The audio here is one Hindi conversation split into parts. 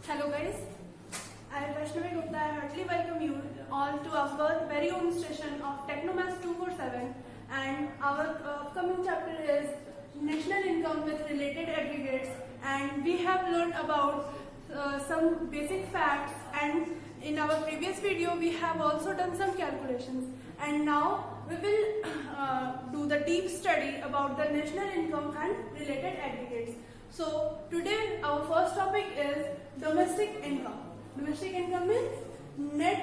Hello guys, I am Vaishnavi Gupta. I heartily welcome you all to our very own session of Technomath 247, and our upcoming chapter is National Income with Related Aggregates, and we have learned about some basic facts, and in our previous video we have also done some calculations, and now we will do the deep study about the national income and related aggregates. So today our first topic is domestic income. Domestic income means net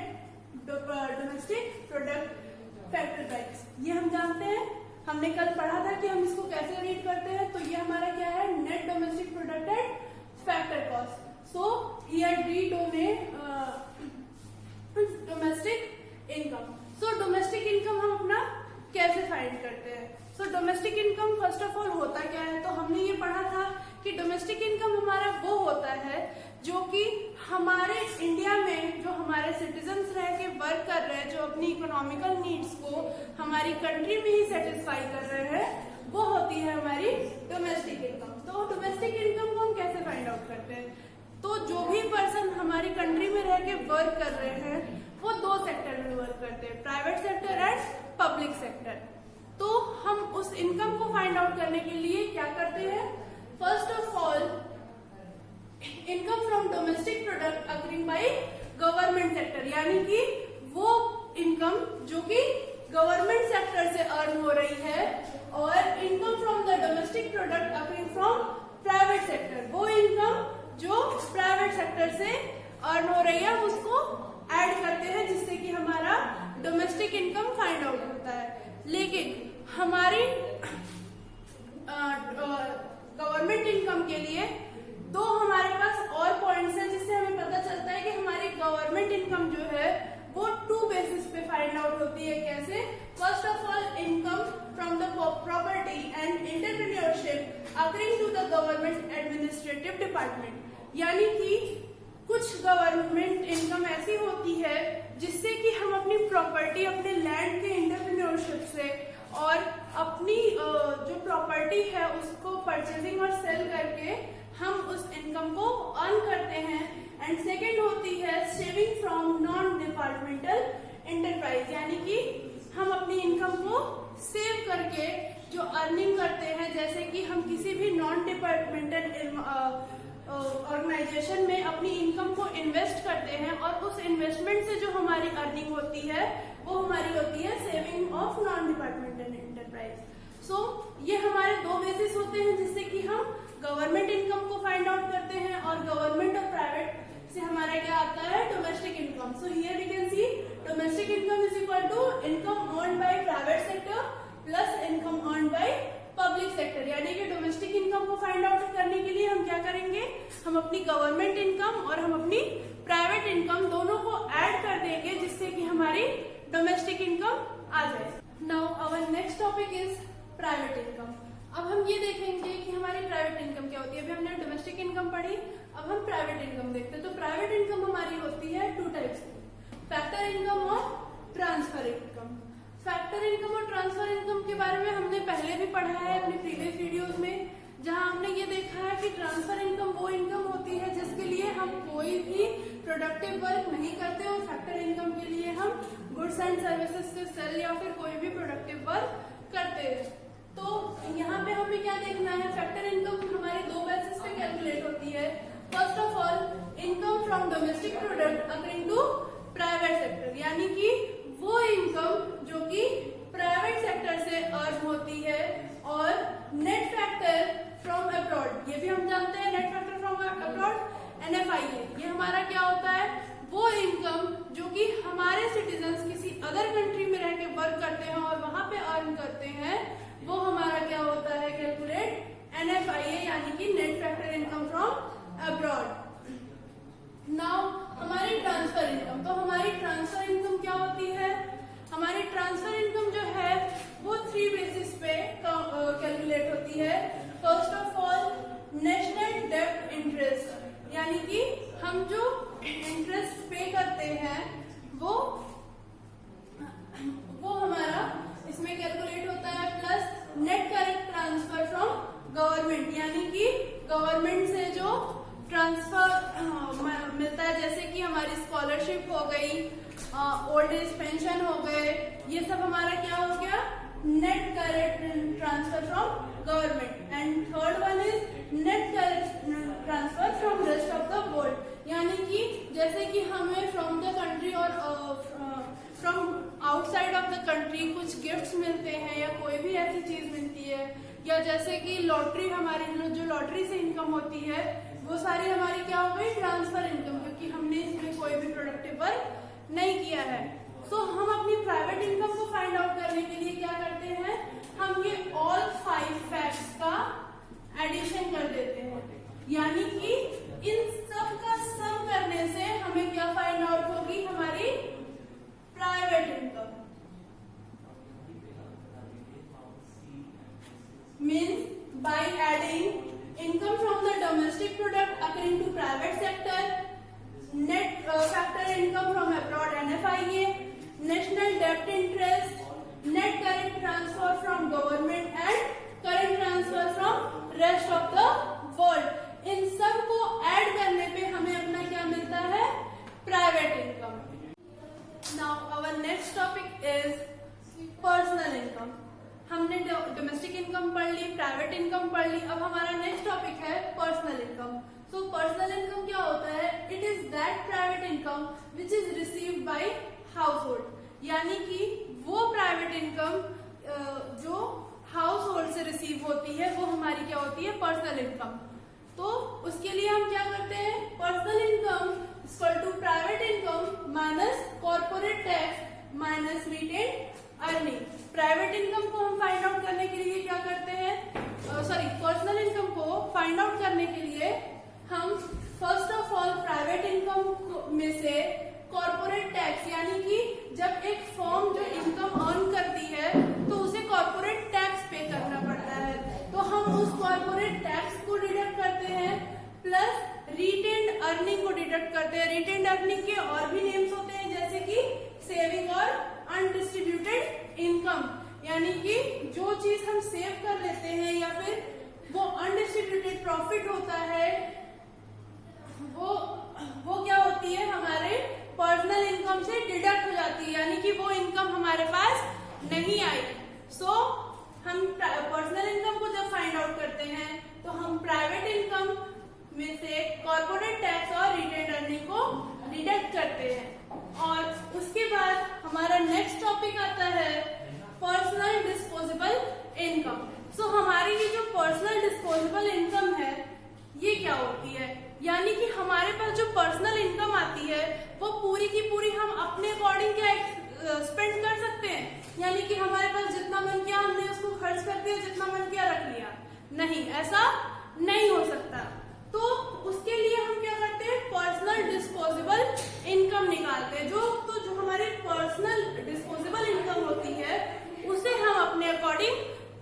domestic product factor price. ये हम जानते हैं, हमने कल पढ़ा था कि हम इसको कैसे रीड करते हैं. तो ये हमारा क्या है, net domestic product at factor cost. So here the domain domestic income. So domestic income हम अपना कैसे फाइंड करते हैं. So domestic income first of all होता क्या है, तो हमने ये पढ़ा था कि डोमेस्टिक इनकम हमारा वो होता है जो कि हमारे इंडिया में जो हमारे सिटीजन्स रह के वर्क कर रहे हैं, जो अपनी इकोनॉमिकल नीड्स को हमारी कंट्री में ही सेटिस्फाई कर रहे हैं, वो होती है हमारी डोमेस्टिक इनकम. तो डोमेस्टिक इनकम को हम कैसे फाइंड आउट करते हैं. तो जो भी पर्सन हमारी कंट्री में रह के वर्क कर रहे हैं वो दो सेक्टर में वर्क करते हैं, private sector and public sector. तो हम उस इनकम को फाइंड आउट करने के लिए क्या करते हैं. First of all, income from domestic product occurring by government sector, यानी कि वो इनकम जो कि गवर्नमेंट सेक्टर से अर्न हो रही है, और income from the domestic product occurring from private sector, वो इनकम जो प्राइवेट सेक्टर से अर्न हो रही है उसको ऐड करते हैं, जिससे कि हमारा डोमेस्टिक इनकम फाइंड आउट होता है. लेकिन हमारी गवर्नमेंट इनकम के लिए दो हमारे पास और पॉइंट्स हैं, जिससे हमें पता चलता है कि हमारी गवर्नमेंट इनकम जो है वो टू बेसिस पे फाइंड आउट होती है. कैसे. First of all, income from the property and entrepreneurship accruing to the government administrative department, यानी कि कुछ गवर्नमेंट इनकम ऐसी होती है जिससे कि हम अपनी प्रॉपर्टी, अपने लैंड के एंटरप्रेन्योरशिप से और अपनी जो प्रॉपर्टी है उसको परचेजिंग और सेल करके हम उस इनकम को अर्न करते हैं. एंड सेकेंड होती है saving from non departmental enterprise, यानी कि हम अपनी इनकम को सेव करके जो अर्निंग करते हैं, जैसे कि हम किसी भी नॉन डिपार्टमेंटल ऑर्गेनाइजेशन में अपनी इनकम को इन्वेस्ट करते हैं, और उस इन्वेस्टमेंट से जो हमारी अर्निंग होती है वो हमारी होती है saving of non departmental enterprise. So ये हमारे दो बेसिस होते हैं जिससे कि हम गवर्नमेंट इनकम को फाइंड आउट करते हैं, और गवर्नमेंट और प्राइवेट से हमारा क्या आता है, domestic income. So here we can see domestic income is equal to income earned by private sector plus income earned by public sector. यानी कि डोमेस्टिक इनकम को फाइंड आउट करने के लिए हम क्या करेंगे, हम अपनी गवर्नमेंट इनकम और हम अपनी प्राइवेट इनकम दोनों को ऐड कर देंगे, जिससे कि हमारी डोमेस्टिक इनकम आ जाए. Now our next topic is private income. अब हम ये देखेंगे कि हमारी प्राइवेट इनकम क्या होती है. अभी हमने डोमेस्टिक इनकम पढ़ी, अब हम प्राइवेट इनकम देखते हैं. तो प्राइवेट इनकम हमारी होती है टू टाइप्स की, फैक्टर इनकम और ट्रांसफर इनकम. फैक्टर इनकम और ट्रांसफर इनकम के बारे में हमने पहले भी पढ़ा है अपने प्रीवियस वीडियोस में, जहां हमने ये देखा है कि ट्रांसफर इनकम वो इनकम होती है जिसके लिए हम कोई भी प्रोडक्टिव वर्क नहीं करते, और फैक्टर इनकम के लिए हम गुड्स एंड सर्विसेज के सेल या फिर कोई भी प्रोडक्टिव वर्क करते हैं. तो यहाँ पे हमें क्या देखना है, फैक्टर इनकम हमारे दो बेसिस पे कैलकुलेट होती है. First of all, income from domestic product according to private sector, यानी कि वो इनकम जो कि प्राइवेट सेक्टर से अर्न होती है, और नेट फैक्टर फ्रॉम अब्रॉड, ये भी हम जानते हैं net factor from abroad NFIA. ये हमारा क्या होता है, वो इनकम जो कि हमारे सिटीजन्स किसी अदर कंट्री में रह के वर्क करते हैं और वहां पे अर्न करते हैं, वो हमारा क्या होता है, कैलकुलेट NFIA, यानी कि net factor income from abroad. Now हमारी ट्रांसफर इनकम. तो हमारी ट्रांसफर इनकम क्या होती है, हमारी ट्रांसफर इनकम जो है वो थ्री बेसिस पे कैलकुलेट होती है. फर्स्ट ऑफ ऑल, नेशनल डेब्ट इंटरेस्ट, यानी कि हम जो इंटरेस्ट पे करते हैं वो हमारा इसमें कैलकुलेट होता है, plus net correct transfer from government, यानी कि गवर्नमेंट से जो ट्रांसफर स्कॉलरशिप हो गई, ओल्ड एज पेंशन हो गए, ये सब हमारा क्या हो गया, net current transfer from government. And third one is net current transfer from rest of the world, यानी कि जैसे कि हमें फ्रॉम द कंट्री और from outside of the country कुछ गिफ्ट्स मिलते हैं या कोई भी ऐसी चीज मिलती है, या जैसे कि लॉटरी, हमारी जो लॉटरी से इनकम होती है वो सारी हमारी क्या हो गई, ट्रांसफर इनकम, क्योंकि हमने इसमें कोई भी प्रोडक्टिव वर्क नहीं किया है। तो हम अपनी प्राइवेट इनकम को फाइंड आउट करने के लिए क्या करते हैं, हम ये ऑल 5 फैक्ट्स का एडिशन कर देते हैं, यानी कि इन सब का सम करने से हमें क्या फाइंड आउट होगी, हमारी private income. Means by adding income from the domestic product occurring to private sector, net factor income from abroad NFIA, national debt interest, net current transfer from government and current transfer from rest of the world, इन सब को ऐड करने पे हमें अपना क्या मिलता है, private income. Now our next topic is personal income। हमने डोमेस्टिक इनकम पढ़ ली, प्राइवेट इनकम पढ़ ली, अब हमारा नेक्स्ट टॉपिक है personal income. So personal income क्या होता है, it is that private income which is received by house hold, यानी कि वो प्राइवेट इनकम जो हाउस होल्ड से रिसीव होती है वो हमारी क्या होती है, पर्सनल इनकम। तो उसके लिए हम क्या करते हैं, personal income equal to private income minus corporate tax minus retain earning. Private income को हम फाइंड आउट करने के लिए क्या करते हैं, पर्सनल इनकम को फाइंड आउट करने के लिए हम first of all private income में से कॉर्पोरेट टैक्स, यानी कि जब एक फर्म जो इनकम अर्न करती है तो उसे कॉर्पोरेट टैक्स पे करना पड़ता है, तो हम उस कॉर्पोरेट टैक्स को डिडक्ट करते हैं, प्लस रिटेन्ड अर्निंग को डिडक्ट करते हैं। रिटेन्ड अर्निंग के और भी नेम्स होते हैं, जैसे कि सेविंग और अनडिस्ट्रीब्यूटेड इनकम, यानी कि जो चीज हम सेव कर लेते हैं या फिर वो अनडिस्ट्रीब्यूटेड प्रॉफिट होता है, वो क्या होती है, हमारे पर्सनल इनकम से डिडक्ट हो जाती है, यानी कि वो इनकम हमारे पास नहीं आई। सो हम पर्सनल इनकम को जब फाइंड आउट करते हैं तो हम प्राइवेट इनकम में से कॉर्पोरेट टैक्स और रिटेन्ड अर्निंग को डिडक्ट करते हैं। और उसके बाद हमारा नेक्स्ट टॉपिक आता है पर्सनल डिस्पोजेबल इनकम। सो हमारी ये जो पर्सनल डिस्पोजेबल इनकम है ये क्या होती है, यानी कि हमारे पास जो पर्सनल इनकम आती है वो पूरी की पूरी हम अपने अकॉर्डिंग क्या स्पेंड कर सकते हैं, यानी कि हमारे पास जितना मन किया हमने उसको खर्च कर दिया, जितना मन किया रख लिया, नहीं, ऐसा नहीं हो सकता। तो उसके लिए हम क्या करते हैं, पर्सनल डिस्पोजेबल इनकम निकालते हैं। जो हमारी पर्सनल डिस्पोजेबल इनकम होती है उसे हम अपने अकॉर्डिंग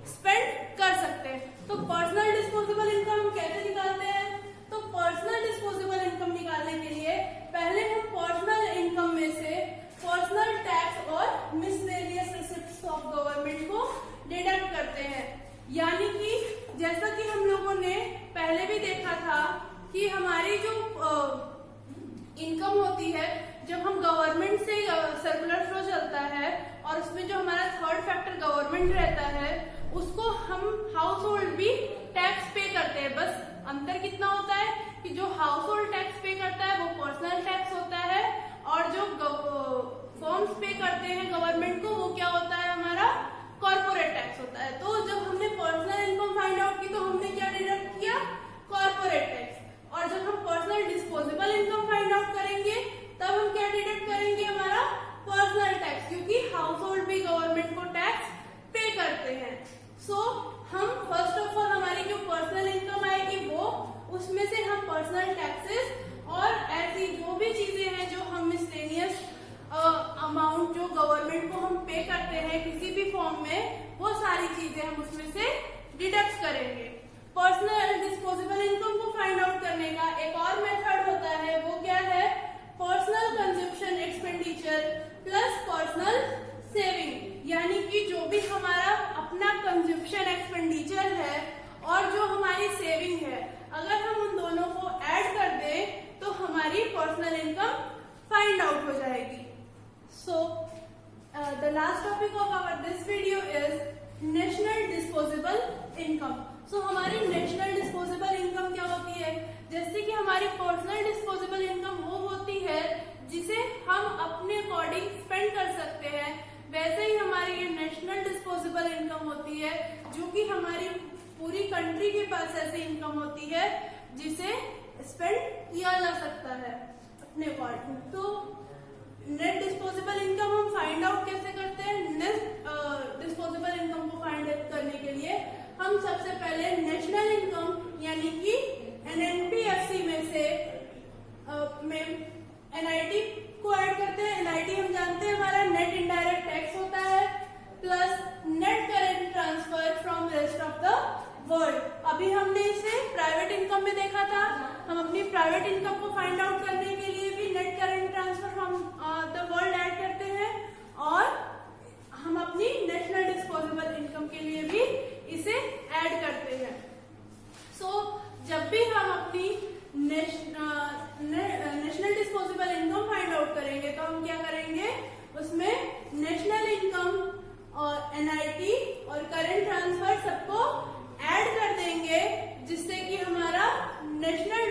स्पेंड कर सकते हैं। तो पर्सनल डिस्पोजेबल इनकम हम कैसे निकालते हैं, तो पर्सनल डिस्पोजेबल इनकम निकालने के लिए पहले हम पर्सनल इनकम में से पर्सनल टैक्स और मिसलेनियस रिसिप्ट्स ऑफ गवर्नमेंट को डिडक्ट करते हैं, यानी कि जैसा कि हम लोगों ने पहले भी देखा था कि हमारी जो इनकम होती है, जब हम गवर्नमेंट से सर्कुलर फ्लो चलता है और उसमें जो हमारा थर्ड फैक्टर गवर्नमेंट रहता है उसको हम हाउस होल्ड भी टैक्स पे करते हैं। बस अंतर कितना होता है कि जो हाउस होल्ड टैक्स पे करता है वो पर्सनल टैक्स होता है और जो फर्म्स पे करते हैं गवर्नमेंट को वो क्या होता है, हमारा कॉर्पोरेट टैक्स होता है। तो जब हमने पर्सनल इनकम फाइंड आउट की तो हमने क्या डिडक्ट किया, कॉर्पोरेट टैक्स। और जब हम personal disposable income find out करेंगे तब हम क्या डिडक्ट करेंगे, हमारा पर्सनल टैक्स, क्योंकि हाउस होल्ड भी गवर्नमेंट को टैक्स पे करते हैं। सो हम फर्स्ट ऑफ ऑल हमारी जो पर्सनल इनकम आएगी वो उसमें से हम पर्सनल टैक्सेस और ऐसी जो भी चीजें हैं जो हम मिसलेनियस अमाउंट जो गवर्नमेंट को हम पे करते हैं किसी भी फॉर्म में, वो सारी चीजें हम उसमें से डिडक्ट करेंगे। पर्सनल डिस्पोजेबल इनकम को फाइंड आउट करने का एक और मेथड होता है, वो क्या है, personal consumption expenditure plus personal saving, यानी कि जो भी हमारा अपना कंजप्शन एक्सपेंडिचर है और जो हमारी सेविंग है, अगर हम उन दोनों को ऐड कर दें तो हमारी पर्सनल इनकम फाइंड आउट हो जाएगी। So the last topic of our this video is national disposable income. So हमारी नेशनल डिस्पोजेबल इनकम क्या होती है? जैसे कि हमारी पर्सनल डिस्पोजेबल इनकम वो होती है जिसे हम अपने अकॉर्डिंग स्पेंड कर सकते हैं, वैसे ही हमारी ये नेशनल डिस्पोजेबल इनकम होती है जो कि हमारी पूरी कंट्री के पास ऐसी इनकम होती है जिसे स्पेंड किया जा सकता है अपने अकॉर्डिंग। तो नेट डिस्पोजेबल इनकम हम फाइंड आउट कैसे करते हैं? नेट डिस्पोजेबल इनकम को फाइंड आउट करने के लिए हम सबसे पहले नेशनल इनकम यानी कि एनएनपीएफसी में से एनआईटी को ऐड करते हैं। एनआईटी हम जानते हैं हमारा नेट इनडायरेक्ट टैक्स होता है plus net current transfer from rest of the world. अभी हमने इसे प्राइवेट इनकम में देखा था। हम अपनी प्राइवेट इनकम को फाइंड आउट करने के लिए भी net current transfer from the world add करते हैं और हम अपनी नेशनल डिस्पोजेबल इनकम के लिए भी इसे ऐड करते हैं। सो जब भी हम अपनी national disposable income find out करेंगे तो हम क्या करेंगे, उसमें नेशनल इनकम और एनआईटी और करेंट ट्रांसफर सबको ऐड कर देंगे जिससे कि हमारा national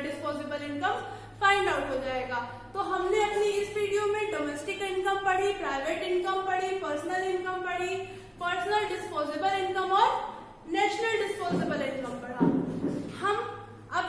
disposable income find out हो जाएगा। तो हमने अपनी इस वीडियो में डोमेस्टिक इनकम पढ़ी, प्राइवेट इनकम पढ़ी, पर्सनल इनकम पढ़ी, पर्सनल डिस्पोजेबल इनकम और नेशनल डिस्पोजेबल इनकम पढ़ा। हम अब